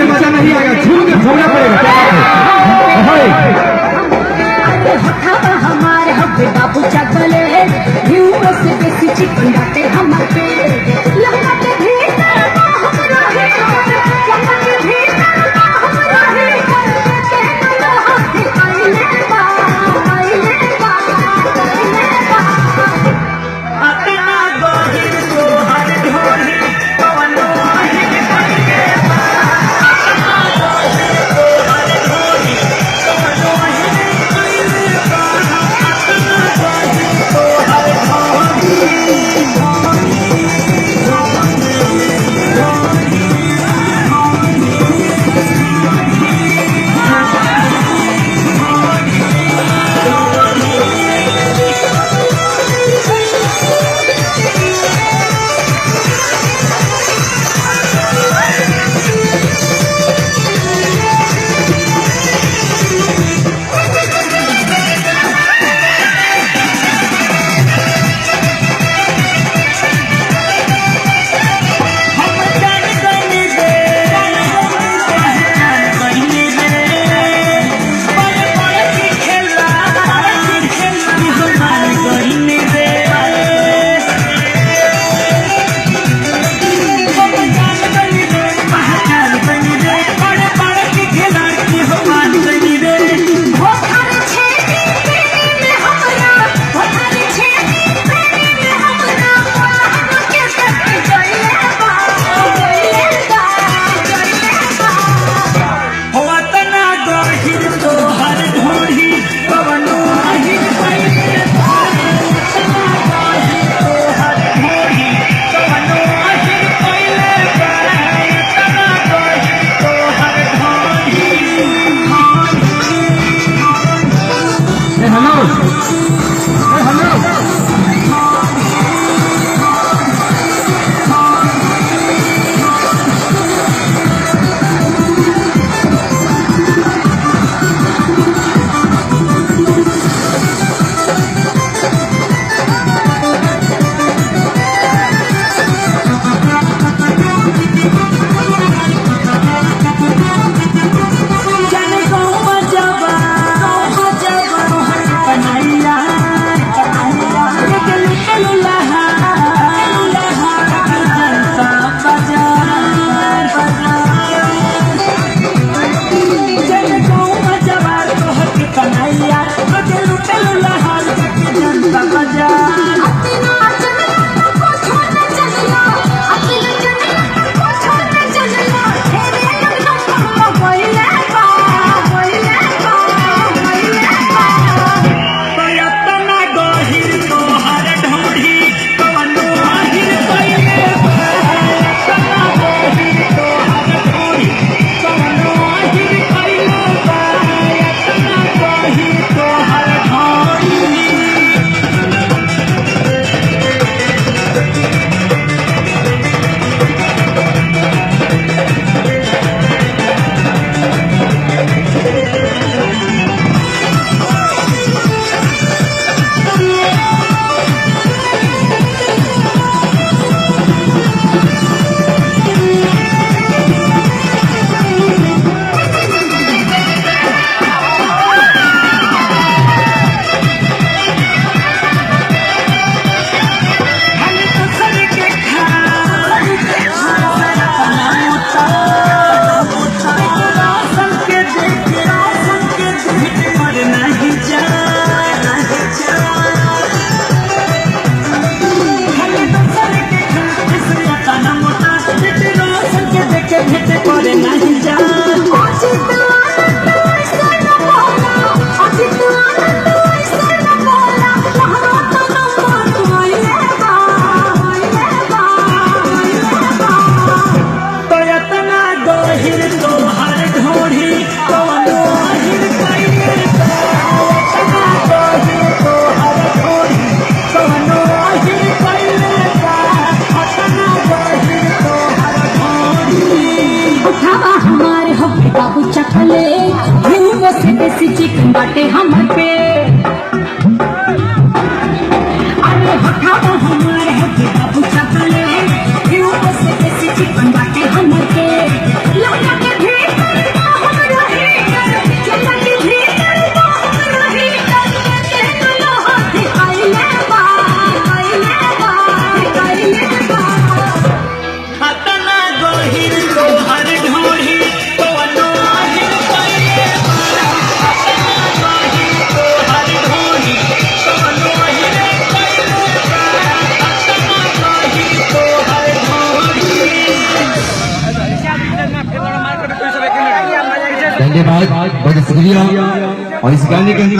से मजा नहीं आएगा, झूम के झूमना पड़ेगा। क्या बात है? हमारे हब्बे बाबू चगले से बेसी चिकन बाटे हमारे लंका के भीतर हम रहे लंका के भीतर हम रहे कहते तो हाथ आईने बा अपना गोरी तो हर ढोली पवनो है अपना गोरी तो हर ढोली पवनो है देसी चिकन बाटे हम पे अरे हटाओ हमारे हटे बाबू चकले देसी चिकन बाटे हम पे लौटा के धन्यवाद, बहुत शुक्रिया। और इस गाने के अंदर